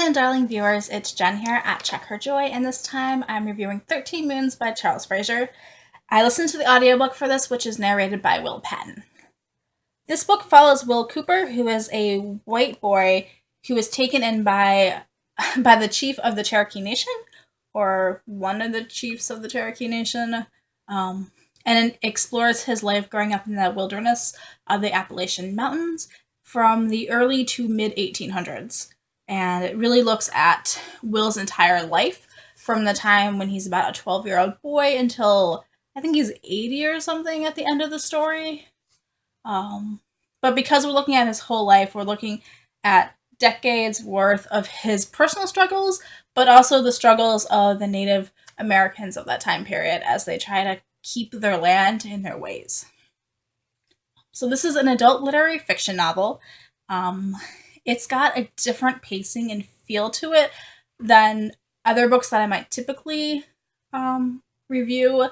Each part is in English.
and darling viewers, it's Jen here at Check Her Joy, and this time I'm reviewing 13 Moons by Charles Frazier. I listened to the audiobook for this, which is narrated by Will Patton. This book follows Will Cooper, who is a white boy who was taken in by the chief of the Cherokee Nation, or one of the chiefs of the Cherokee Nation, and explores his life growing up in the wilderness of the Appalachian Mountains from the early to mid-1800s. And it really looks at Will's entire life from the time when he's about a 12-year-old boy until I think he's 80 or something at the end of the story. But because we're looking at his whole life, we're looking at decades worth of his personal struggles, but also the struggles of the Native Americans of that time period as they try to keep their land and their ways. So this is an adult literary fiction novel. It's got a different pacing and feel to it than other books that I might typically review.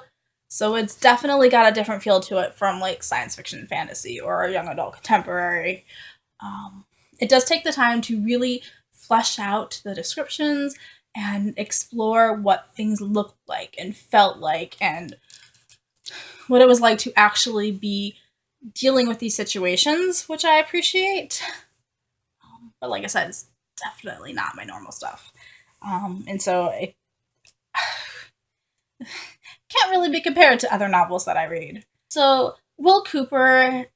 So it's definitely got a different feel to it from like science fiction and fantasy or a young adult contemporary. It does take the time to really flesh out the descriptions and explore what things looked like and felt like and what it was like to actually be dealing with these situations, which I appreciate. But like I said, it's definitely not my normal stuff. And so it can't really be compared to other novels that I read. So Will Cooper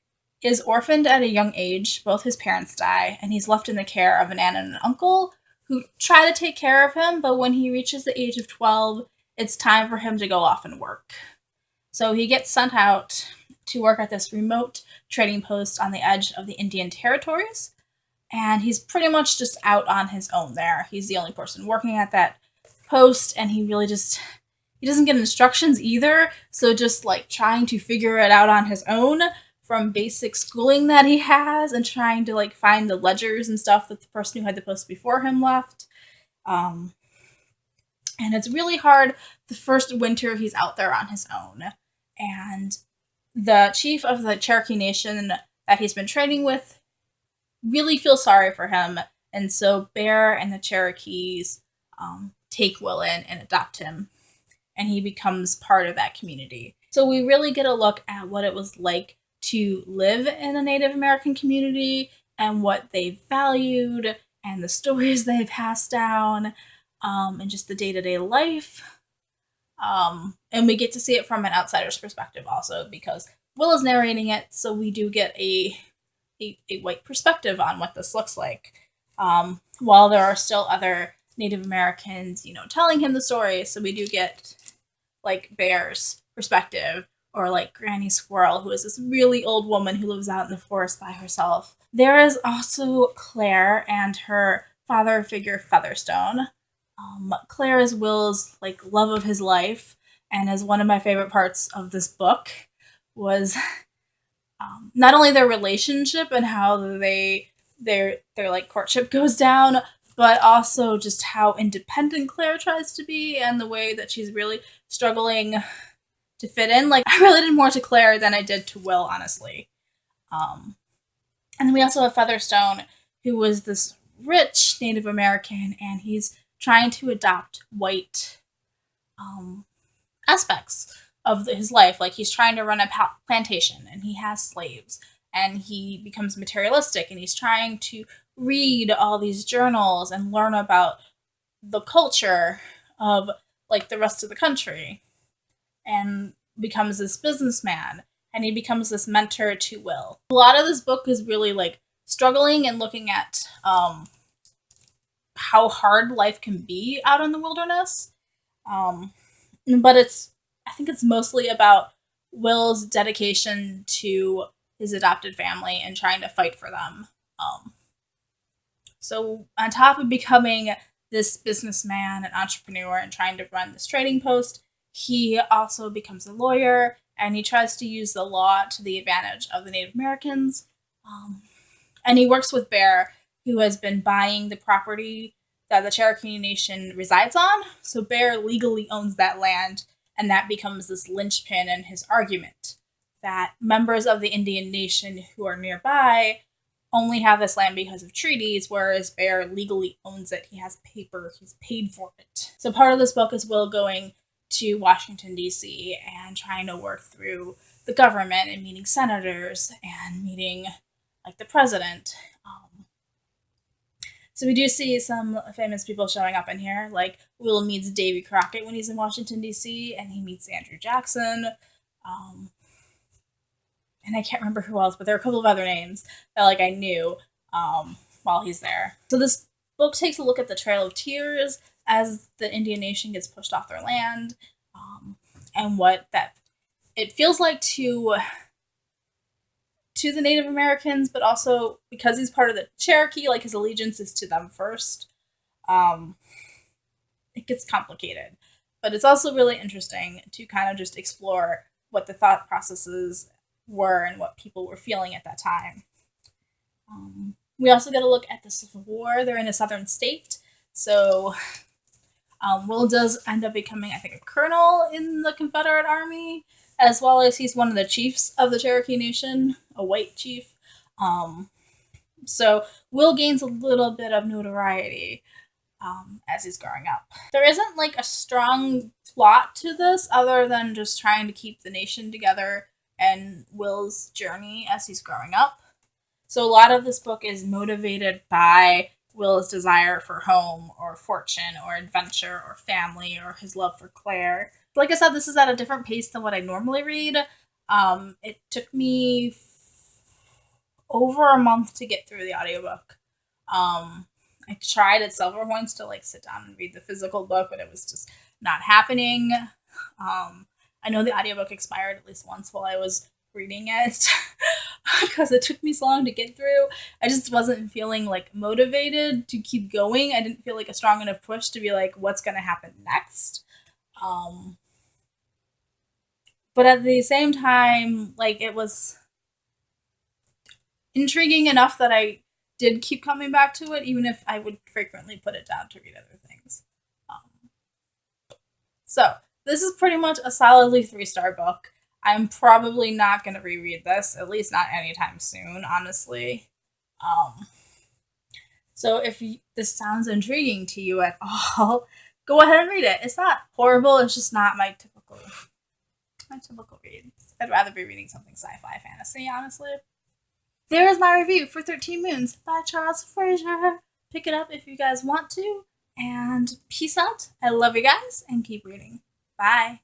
is orphaned at a young age. Both his parents die, and he's left in the care of an aunt and an uncle who try to take care of him, but when he reaches the age of 12, it's time for him to go off and work. So he gets sent out to work at this remote trading post on the edge of the Indian territories, and he's pretty much just out on his own there. He's the only person working at that post, and he doesn't get instructions either, so just like trying to figure it out on his own from basic schooling that he has and trying to like find the ledgers and stuff that the person who had the post before him left. And it's really hard the first winter he's out there on his own. And the chief of the Cherokee Nation that he's been trading with really feels sorry for him. And so Bear and the Cherokees take Will in and adopt him. And he becomes part of that community. So we really get a look at what it was like to live in a Native American community and what they valued and the stories they passed down and just the day-to-day life. And we get to see it from an outsider's perspective also because Will is narrating it, so we do get a white perspective on what this looks like. While there are still other Native Americans, telling him the story, so we do get like Bear's perspective, or like Granny Squirrel, who is this really old woman who lives out in the forest by herself. There is also Claire and her father figure Featherstone. Claire is Will's like love of his life, and is one of my favorite parts of this book was not only their relationship and how their like courtship goes down, but also just how independent Claire tries to be and the way that she's really struggling to fit in. Like, I related more to Claire than I did to Will, honestly. And then we also have Featherstone, who was this rich Native American, and he's trying to adopt white aspects of his life. Like, he's trying to run a plantation, and he has slaves, and he becomes materialistic, and he's trying to read all these journals and learn about the culture of like the rest of the country, and becomes this businessman, and he becomes this mentor to Will. A lot of this book is really like struggling and looking at how hard life can be out in the wilderness. But I think it's mostly about Will's dedication to his adopted family and trying to fight for them. So on top of becoming this businessman and entrepreneur and trying to run this trading post, he also becomes a lawyer, and he tries to use the law to the advantage of the Native Americans. And he works with Bear, who has been buying the property that the Cherokee Nation resides on. So Bear legally owns that land, and that becomes this linchpin in his argument that members of the Indian Nation who are nearby only have this land because of treaties, whereas Bear legally owns it. He has paper, he's paid for it. So part of this book is Will going to Washington, D.C. and trying to work through the government and meeting senators and meeting like the president. So we do see some famous people showing up in here, like Will meets Davy Crockett when he's in Washington, D.C., and he meets Andrew Jackson. And I can't remember who else, but there are a couple of other names that like I knew while he's there. So this book takes a look at the Trail of Tears as the Indian Nation gets pushed off their land, and what that it feels like to the Native Americans, but also because he's part of the Cherokee, like his allegiance is to them first. It gets complicated, but it's also really interesting to kind of just explore what the thought processes were and what people were feeling at that time. We also get a look at the Civil War. They're in a southern state, so Will does end up becoming, I think, a colonel in the Confederate Army, as well as he's one of the chiefs of the Cherokee Nation, a white chief. So Will gains a little bit of notoriety as he's growing up. There isn't like a strong plot to this other than just trying to keep the nation together and Will's journey as he's growing up. So a lot of this book is motivated by Will's desire for home or fortune or adventure or family or his love for Claire. Like I said, this is at a different pace than what I normally read. It took me over a month to get through the audiobook. I tried at several points to like sit down and read the physical book, but it was just not happening. I know the audiobook expired at least once while I was reading it because it took me so long to get through. I just wasn't feeling like motivated to keep going. I didn't feel like a strong enough push to be like, what's going to happen next? But at the same time, like it was intriguing enough that I did keep coming back to it, even if I would frequently put it down to read other things. So this is pretty much a solidly 3-star book. I'm probably not going to reread this, at least not anytime soon, honestly. So if this sounds intriguing to you at all, go ahead and read it. It's not horrible, it's just not my typical read. I'd rather be reading something sci-fi fantasy, honestly. There is my review for 13 Moons by Charles Frazier. Pick it up if you guys want to. And peace out. I love you guys and keep reading. Bye.